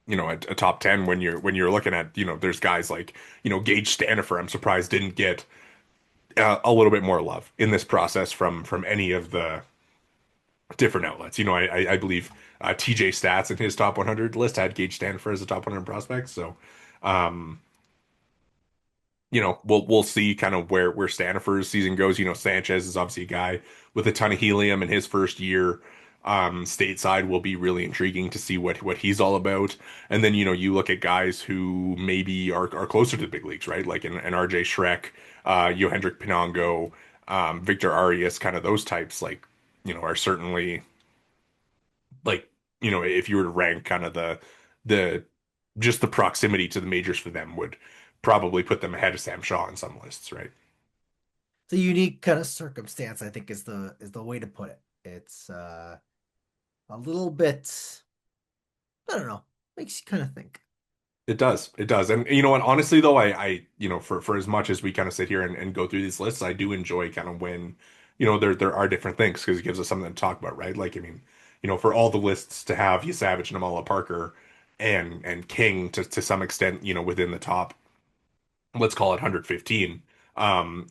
a top 10 when you're looking at, there's guys like, Gage Stanifer, I'm surprised didn't get a little bit more love in this process from any of the different outlets. I believe TJ Stats in his top 100 list had Gage Stanford as a top 100 prospect. So, um, we'll see kind of where Stanford's season goes. Sanchez is obviously a guy with a ton of helium in his first year. Stateside will be really intriguing to see what he's all about. And then, you look at guys who maybe are closer to the big leagues, right? Like an RJ Schreck, Yohendrick Pinango, Victor Arias, kind of those types, like, are certainly like if you were to rank kind of the just the proximity to the majors for them would probably put them ahead of Sam Shaw on some lists, right?
It's a unique kind of circumstance, I think is the way to put it. It's a little bit, I don't know, makes you kind of think.
It does. And you know what, honestly though, I for as much as we kind of sit here and go through these lists, I do enjoy kind of when there are different things, because it gives us something to talk about, right? Like I mean, for all the lists to have Yesavage, Nimmala, Parker, and King to some extent, within the top, let's call it 115.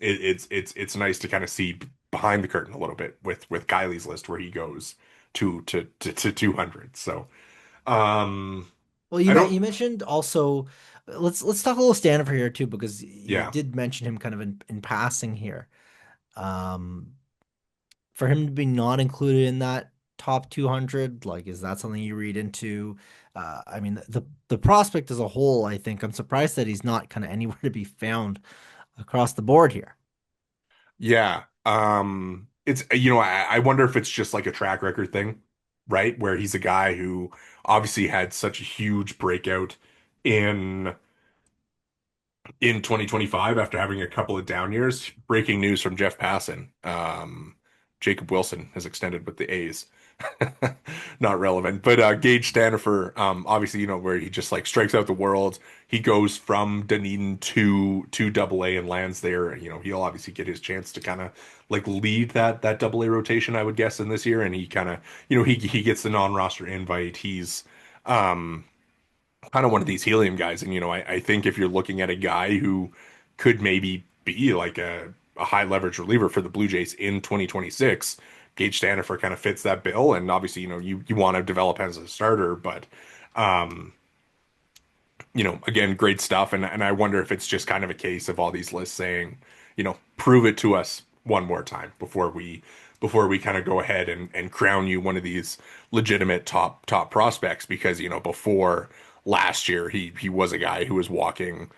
It's nice to kind of see behind the curtain a little bit with Kylie's list where he goes to 200. So um
Well,
I don't
you mentioned also, let's talk a little Stanford here too, because you
yeah.
did mention him kind of in passing here. Um, for him to be not included in that top 200, like, is that something you read into? I mean, the prospect as a whole, I think I'm surprised that he's not kind of anywhere to be found across the board here.
Yeah. It's I wonder if it's just like a track record thing, right? Where he's a guy who obviously had such a huge breakout in in 2025 after having a couple of down years. Breaking news from Jeff Passan. Jacob Wilson has extended with the A's. Not relevant, but Gage Stanifer, obviously, where he just like strikes out the world. He goes from Dunedin to Double A and lands there. He'll obviously get his chance to kind of like lead that Double A rotation, I would guess, in this year. And he kind of, he gets the non-roster invite. He's um kind of one of these helium guys. And, I think if you're looking at a guy who could maybe be like a high leverage reliever for the Blue Jays in 2026, Gage Stanifer kind of fits that bill. And obviously, you want to develop as a starter, but, um, again, great stuff. And I wonder if it's just kind of a case of all these lists saying, prove it to us one more time before we kind of go ahead and crown you one of these legitimate top prospects because before last year he was a guy who was walking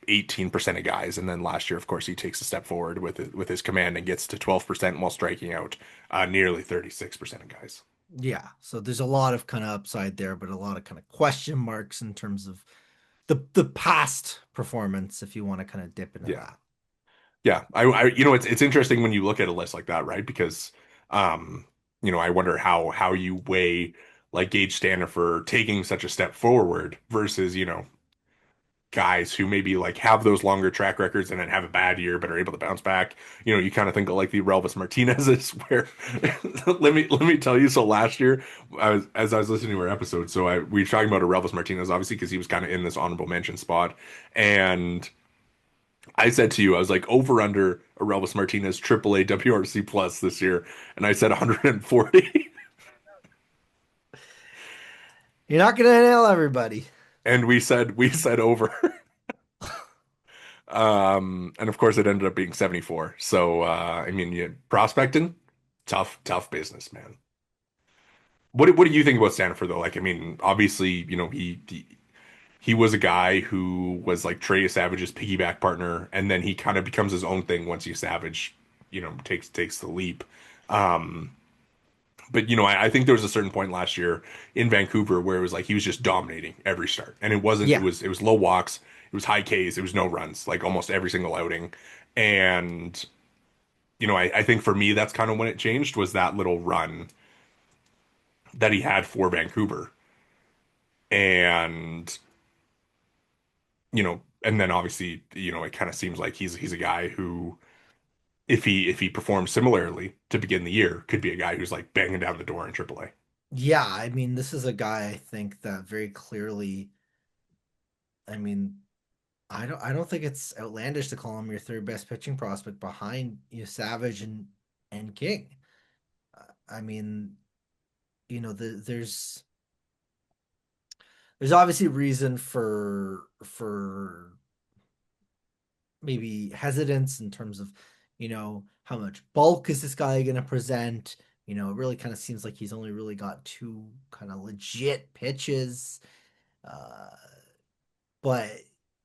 18% of guys, and then last year of course he takes a step forward with his command and gets to 12% while striking out nearly 36% of guys.
Yeah, so there's a lot of kind of upside there, but a lot of kind of question marks in terms of the past performance, if you want to kind of dip into
Yeah.
that.
Yeah, it's interesting when you look at a list like that, right? Because, um, I wonder how you weigh like Gage Stanifer taking such a step forward versus, guys who maybe like have those longer track records and then have a bad year but are able to bounce back. You kind of think of like the Relvis Martinez's where let me tell you. So last year, as I was listening to our episode, so we were talking about a Relvis Martinez obviously because he was kind of in this honorable mention spot, and I said to you, I was like, over under Aurelvis Martinez AAA WRC plus this year, and I said 140,
You're not going to nail everybody.
and we said over. And of course it ended up being 74. So I mean, prospecting, tough business, man. What do you think about Stanford though? Like, I mean, obviously, he was a guy who was like Trey Savage's piggyback partner, and then he kind of becomes his own thing once Savage, takes the leap. Um, But I think there was a certain point last year in Vancouver where it was like he was just dominating every start, and it wasn't. It
Yeah.
was it was low walks, it was high Ks, it was no runs, like almost every single outing. And I think for me that's kind of when it changed was that little run that he had for Vancouver, and and then obviously it kind of seems like he's a guy who if he performs similarly to begin the year could be a guy who's like banging down the door in AAA.
Yeah, I mean, this is a guy I think that very clearly, I mean, I don't think it's outlandish to call him your third best pitching prospect behind Savage and King. I mean, there's obviously reason for maybe hesitance in terms of, how much bulk is this guy going to present? It really kind of seems like he's only really got two kind of legit pitches. Uh, but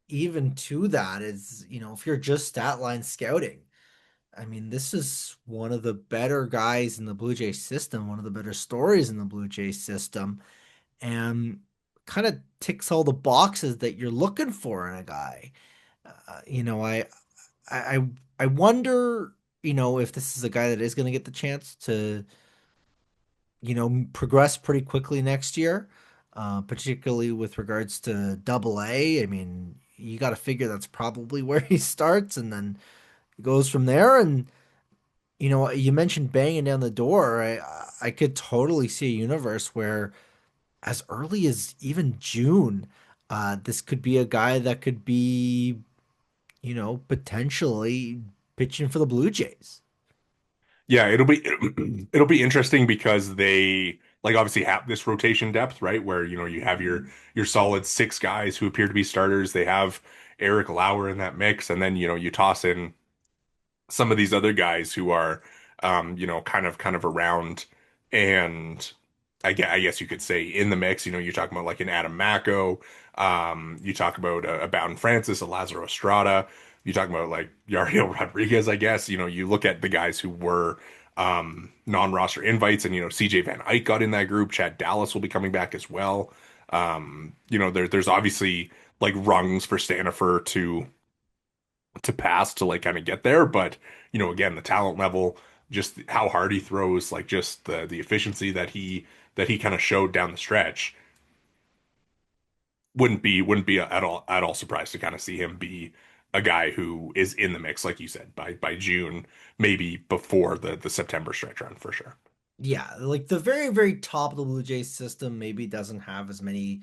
even to that is, if you're just stat line scouting, I mean, this is one of the better guys in the Blue Jays system, one of the better stories in the Blue Jays system, and kind of ticks all the boxes that you're looking for in a guy. Uh, you know, I I I wonder, if this is a guy that is going to get the chance to, progress pretty quickly next year, particularly with regards to Double A. I mean, you got to figure that's probably where he starts, and then he goes from there. And you mentioned banging down the door. I could totally see a universe where, as early as even June, this could be a guy that could be, potentially pitching for the Blue Jays.
Yeah, it'll be interesting because they like obviously have this rotation depth, right? Where you have your solid six guys who appear to be starters. They have Eric Lauer in that mix, and then you toss in some of these other guys who are kind of around, and I guess you could say in the mix. You're talking about like an Adam Macko, you talk about a Bowden Francis, a Lazaro Estrada, you talk about like Yariel Rodriguez. I guess you look at the guys who were non-roster invites, and CJ Van Eyck got in that group. Chad Dallas will be coming back as well. There's obviously like rungs for Stanifer to pass to like kind of get there. But again, the talent level, just how hard he throws, like just the efficiency that he kind of showed down the stretch, wouldn't be at all surprised to kind of see him be a guy who is in the mix, like you said, by June, maybe before the September stretch run for sure.
Yeah, like the very, very top of the Blue Jays system maybe doesn't have as many,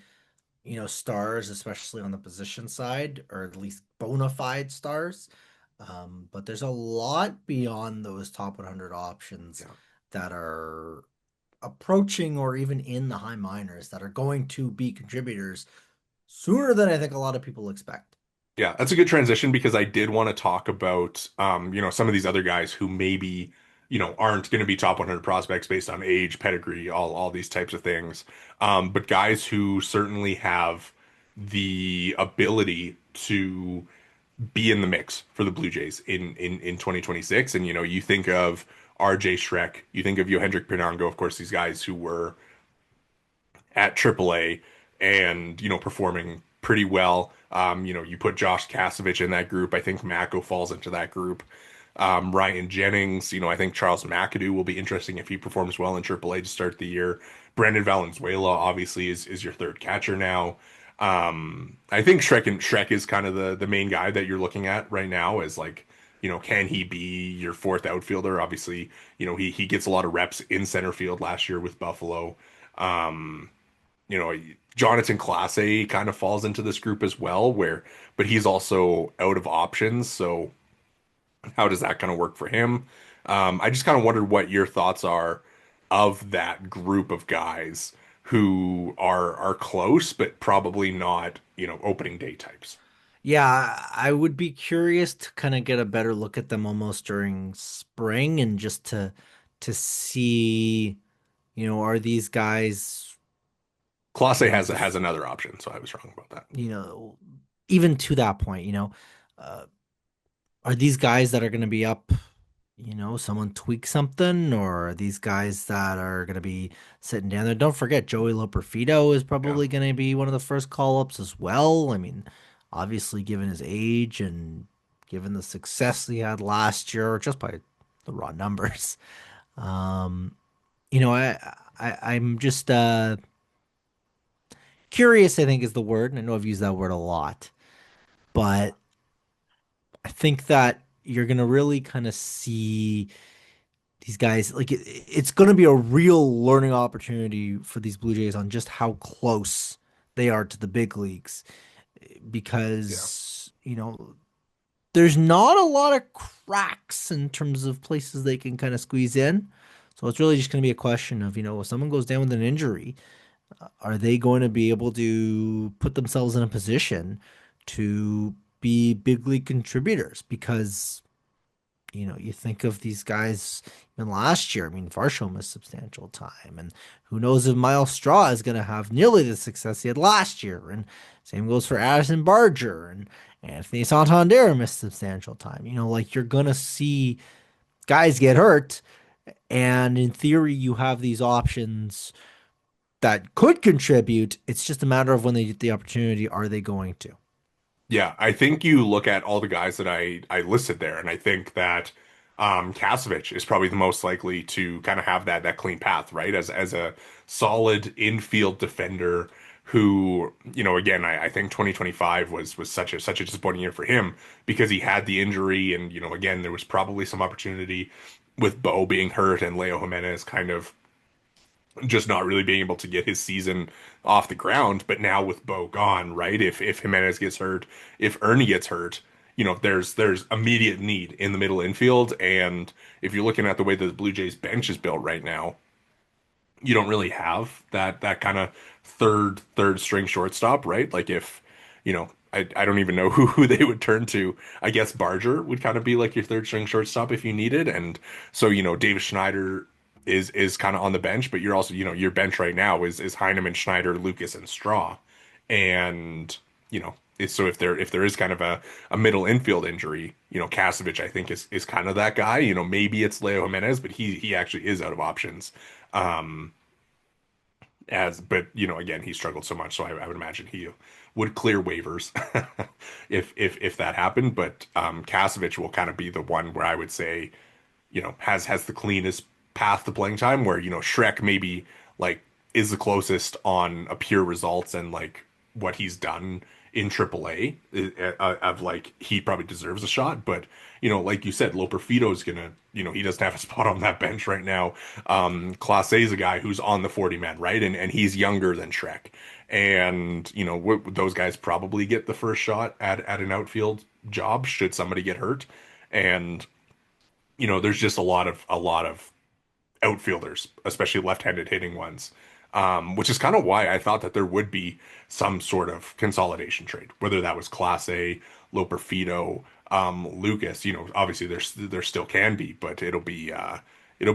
stars, especially on the position side, or at least bona fide stars. But there's a lot beyond those top 100 options
Yeah.
that are approaching or even in the high minors that are going to be contributors sooner than I think a lot of people expect.
Yeah, that's a good transition because I did want to talk about some of these other guys who maybe, aren't going to be top 100 prospects based on age, pedigree, all these types of things. But guys who certainly have the ability to be in the mix for the Blue Jays in 2026. And you think of RJ Schreck, you think of Yohendrick Pinango, of course, these guys who were at AAA and performing pretty well. You put Josh Kasevich in that group. I think Mako falls into that group. Ryan Jennings, I think Charles McAdoo will be interesting if he performs well in AAA to start the year. Brandon Valenzuela obviously is your third catcher now. I think Shrek is kind of the main guy that you're looking at right now as like, can he be your fourth outfielder? Obviously, he gets a lot of reps in center field last year with Buffalo. Um, you know, Jonathan Clase kind of falls into this group as well, but he's also out of options. So how does that kind of work for him? I just kind of wondered what your thoughts are of that group of guys who are close, but probably not, opening day types.
Yeah, I would be curious to kind of get a better look at them almost during spring and just to see, are these guys,
Clase has
just,
another option, so I was wrong about that.
you know, even to that point, uh, are these guys that are going to be up, someone tweak something, or are these guys that are going to be sitting down there? Don't forget, Joey Loperfido is
Yeah.
probably going to be one of the first call-ups as well. I mean, obviously, given his age and given the success he had last year, just by the raw numbers, um, I'm just curious, I think is the word. And I know I've used that word a lot, but I think that you're going to really kind of see these guys like it's going to be a real learning opportunity for these Blue Jays on just how close they are to the big leagues
Yeah.
because there's not a lot of cracks in terms of places they can kind of squeeze in. So it's really just going to be a question of, if someone goes down with an injury, are they going to be able to put themselves in a position to be big league contributors? Because you think of these guys even last year. I mean, Varsho missed substantial time, and who knows if Miles Straw is going to have nearly the success he had last year. And same goes for Addison Barger and Anthony Santander missed substantial time. Like you're going to see guys get hurt, and in theory, you have these options that could contribute. It's just a matter of when they get the opportunity, are they going to?
Yeah, I think you look at all the guys that I listed there, and I think that Kasevich is probably the most likely to kind of have that clean path, right? As a solid infield defender who, again, I think 2025 was such a disappointing year for him because he had the injury, and again, there was probably some opportunity with Bo being hurt and Leo Jimenez kind of just not really being able to get his season off the ground. But now with Bo gone, right? If Jimenez gets hurt, if Ernie gets hurt, there's immediate need in the middle infield. And if you're looking at the way that the Blue Jays bench is built right now, you don't really have that kind of third string shortstop, right? Like if, I don't even know who they would turn to. I guess Barger would kind of be like your third string shortstop if you needed. And so, David Schneider is kind of on the bench, but you're also, your bench right now is Heineman, Schneider, Lucas, and Straw. And, so if there is kind of a middle infield injury, Kasevich, I think is kind of that guy. Maybe it's Leo Jimenez, but he actually is out of options. Um, as but again he struggled so much, so I would imagine he would clear waivers if that happened. But Kasevich will kind of be the one where I would say has the cleanest path to playing time, where Shrek maybe like is the closest on a pure results and like what he's done in AAA of like he probably deserves a shot. But like you said, Loperfito's gonna he doesn't have a spot on that bench right now. Class A is a guy who's on the 40 man, right? And he's younger than Shrek. And those guys probably get the first shot at an outfield job should somebody get hurt. And there's just a lot of outfielders, especially left-handed hitting ones, which is kind of why I thought that there would be some sort of consolidation trade, whether that was Class A, Loperfido, Lucas. Obviously there still can be, but it'll be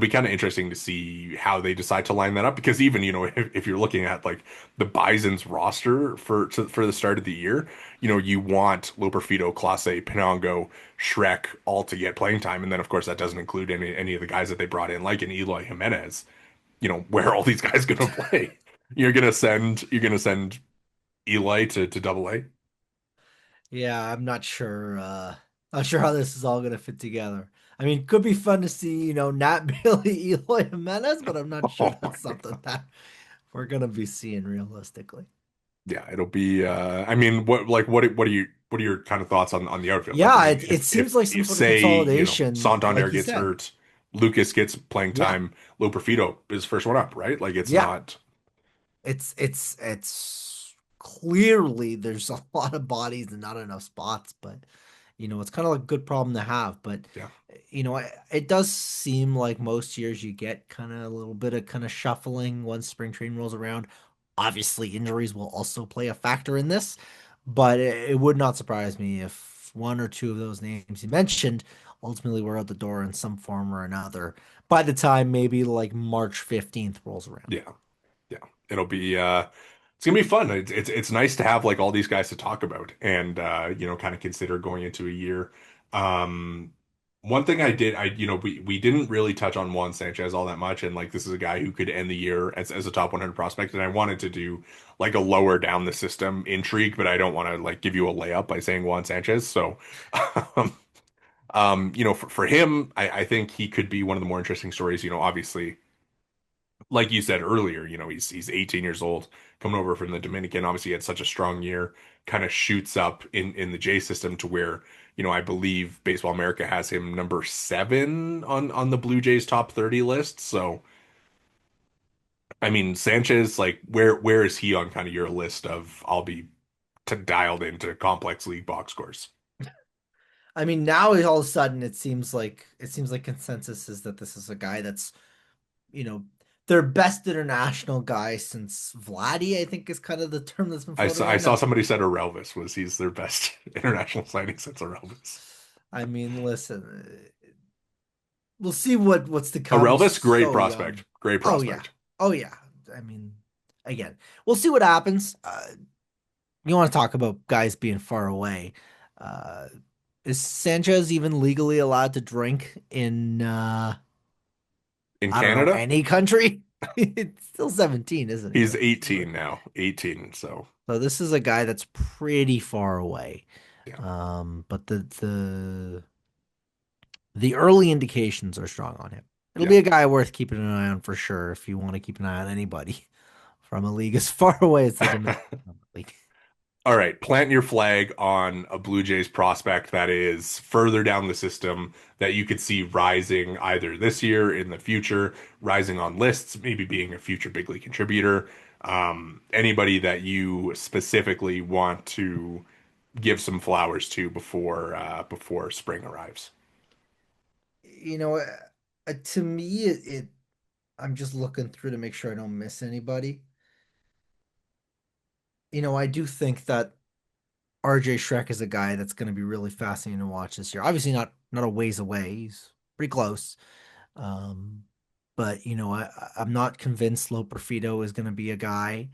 kind of interesting to see how they decide to line that up. Because even if you're looking at like the Bison's roster for the start of the year, you want Loperfido, Clase, Penango, Shrek all to get playing time, and then of course that doesn't include any of the guys that they brought in, like an Eloy Jimenez. Where are all these guys going to play? You're gonna send Eli to Double A.
Yeah, I'm not sure how this is all gonna fit together. I mean, could be fun to see, Nat Bailey, Eloy Jimenez, but I'm not sure
Oh
that's
my
something
God.
that we're gonna be seeing realistically.
Yeah, it'll be. I mean, what are your kind of thoughts on the outfield? Like, I
Yeah,
mean,
it
if
seems
if
like some
if
sort of
say
consolidation,
Santander
like you
gets
said.
hurt, Lucas gets playing
Yeah,
time, Loperfido is first one up, right? Like, it's
yeah.
not.
It's clearly there's a lot of bodies and not enough spots, but it's kind of like a good problem to have. But
Yeah,
it does seem like most years you get kind of a little bit of kind of shuffling once spring training rolls around. Obviously, injuries will also play a factor in this, but it would not surprise me if one or two of those names you mentioned ultimately were out the door in some form or another by the time maybe like March 15th rolls around.
yeah, yeah. It'll be. It's gonna be fun. It's nice to have like all these guys to talk about and kind of consider going into a year. Um, One thing we didn't really touch on Juan Sanchez all that much, and like this is a guy who could end the year as a top 100 prospect, and I wanted to do like a lower down the system intrigue, but I don't want to like give you a layup by saying Juan Sanchez. So, um, for him, I think he could be one of the more interesting stories. Obviously like you said earlier, he's 18 years old, coming over from the Dominican. Obviously, he had such a strong year, kind of shoots up in the J system to where, I believe Baseball America has him number 7 on the Blue Jays top 30 list. So, I mean, Sanchez, like, where is he on kind of your list of I'll be dialed into complex league box scores?
I mean, now all of a sudden it seems like consensus is that this is a guy that's, you know, their best international guy since Vladdy, I think is kind of the term that's been
I
floated
saw, I
around
saw
now.
somebody said Orelvis was he's their best international signing since Orelvis.
I mean, listen, we'll see what's to come. He's
Orelvis, great
so young.
prospect, great
Oh yeah.
prospect.
Oh yeah. I mean, again, we'll see what happens. You want to talk about guys being far away. Uh, is Sanchez even legally allowed to drink in
In
I don't know,
Canada,
any country? It's still 17, isn't he?
he's
Like,
18 now. 18, so
so this is a guy that's pretty far away.
yeah.
But the early indications are strong on him. It'll
Yeah.
be a guy worth keeping an eye on for sure if you want to keep an eye on anybody from a league as far away as the Dominican League.
All right, plant your flag on a Blue Jays prospect that is further down the system that you could see rising either this year, in the future, rising on lists, maybe being a future big league contributor. Anybody that you specifically want to give some flowers to before spring arrives.
You know, to me, I'm just looking through to make sure I don't miss anybody. I do think that RJ Shrek is a guy that's going to be really fascinating to watch this year. Obviously, not a ways away. He's pretty close. Um, but I'm not convinced Loperfido is going to be a guy.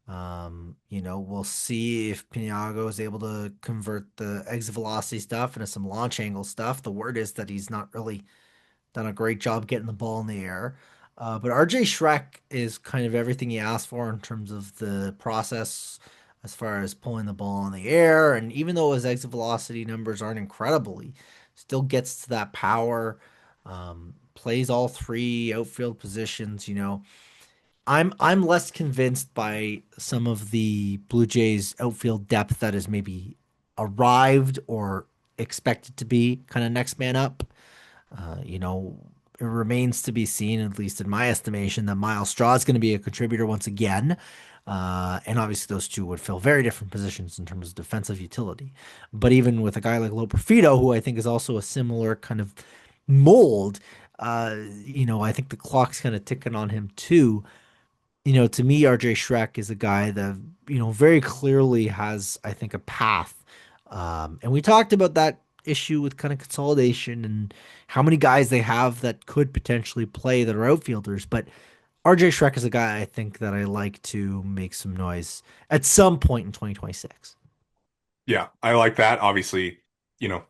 We'll see if Piniago is able to convert the exit velocity stuff into some launch angle stuff. The word is that he's not really done a great job getting the ball in the air. But RJ Shrek is kind of everything he asked for in terms of the process as far as pulling the ball in the air. And even though his exit velocity numbers aren't incredible, he still gets to that power, plays all three outfield positions. I'm less convinced by some of the Blue Jays outfield depth that is maybe arrived or expected to be kind of next man up. Uh, you know, it remains to be seen, at least in my estimation, that Miles Straw is going to be a contributor once again. And obviously, those two would fill very different positions in terms of defensive utility. But even with a guy like Loperfido, who I think is also a similar kind of mold, I think the clock's kind of ticking on him too. To me, RJ Shrek is a guy that, very clearly has, I think, a path. And we talked about that issue with kind of consolidation and how many guys they have that could potentially play that are outfielders. But RJ Shrek is a guy I think that I like to make some noise at some point in 2026.
Yeah, I like that. Obviously,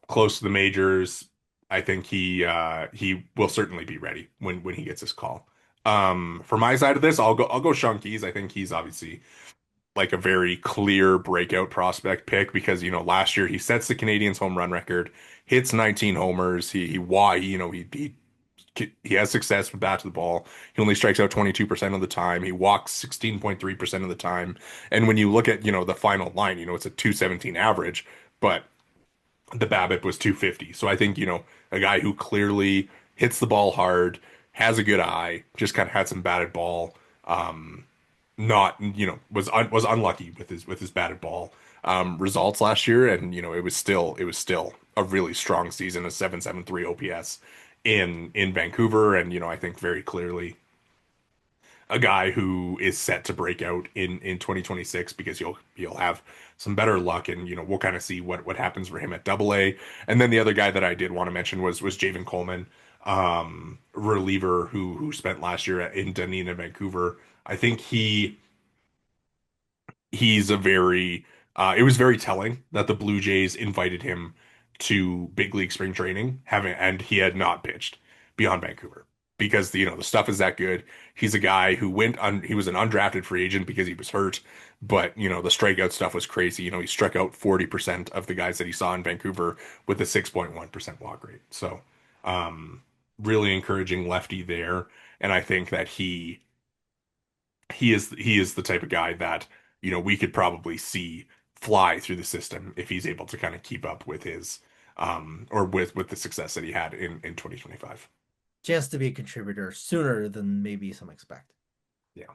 close to the majors. I think he will certainly be ready when he gets his call. For my side of this, I'll go Sean Keys. I think he's obviously like a very clear breakout prospect pick because last year he sets the Canadians home run record, hits 19 homers. He has success with bat to the ball. He only strikes out 22% of the time. He walks 16.3% of the time. And when you look at the final line, it's a 217 average, but the BABIP was 250. So I think a guy who clearly hits the ball hard, has a good eye, just kind of had some batted ball. Not was unlucky with his batted ball results last year, and it was still a really strong season, a 773 OPS in Vancouver, and I think very clearly a guy who is set to break out in 2026 because he'll have some better luck, and we'll kind of see what happens for him at Double A. And then the other guy that I did want to mention was Javen Coleman, reliever who spent last year in Dunedin and Vancouver. I think he's a very it was very telling that the Blue Jays invited him to big league spring training, having and he had not pitched beyond Vancouver because the stuff is that good. He's a guy who he was an undrafted free agent because he was hurt, but the strikeout stuff was crazy. He struck out 40% of the guys that he saw in Vancouver with a 6.1% walk rate. So, really encouraging lefty there, and I think that he is the type of guy that we could probably see fly through the system if he's able to kind of keep up with his or with the success that he had in 2025.
Chance to be a contributor sooner than maybe some expect.
Yeah.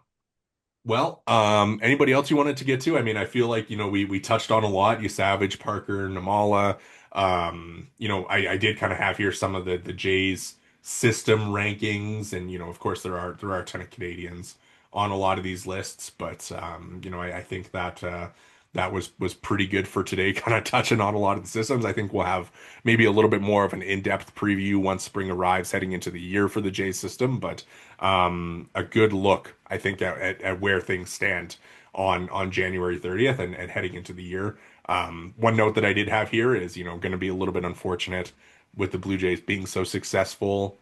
Well, anybody else you wanted to get to? I mean, I feel like, we touched on a lot. Yesavage, Parker, Nimmala. I did kind of have here some of the Jays system rankings, and of course there are a ton of Canadians on a lot of these lists, but I think that that was pretty good for today, kind of touching on a lot of the systems. I think we'll have maybe a little bit more of an in-depth preview once spring arrives heading into the year for the J system, but a good look, I think, at where things stand on January 30th and heading into the year. One note that I did have here is, going to be a little bit unfortunate with the Blue Jays being so successful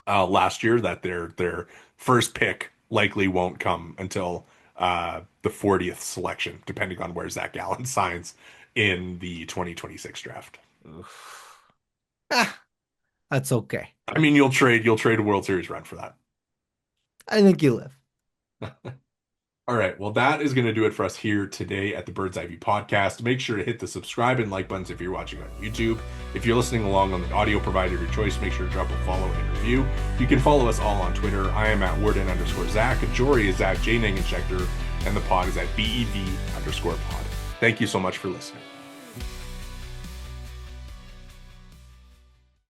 last year that their first pick likely won't come until the 40th selection, depending on where Zach Gallen signs in the 2026 draft.
Oof. Ah, that's okay.
I mean, you'll trade a World Series run for that.
I think you live.
All right, well, that is going to do it for us here today at the Bird's Eye View podcast. Make sure to hit the subscribe and like buttons if you're watching on YouTube. If you're listening along on the audio provider of your choice, make sure to drop a follow and review. You can follow us all on Twitter. I am at Worden_Zach. Jori is at J Negin-Shecter, and the pod is at BEV_pod. Thank you so much for listening.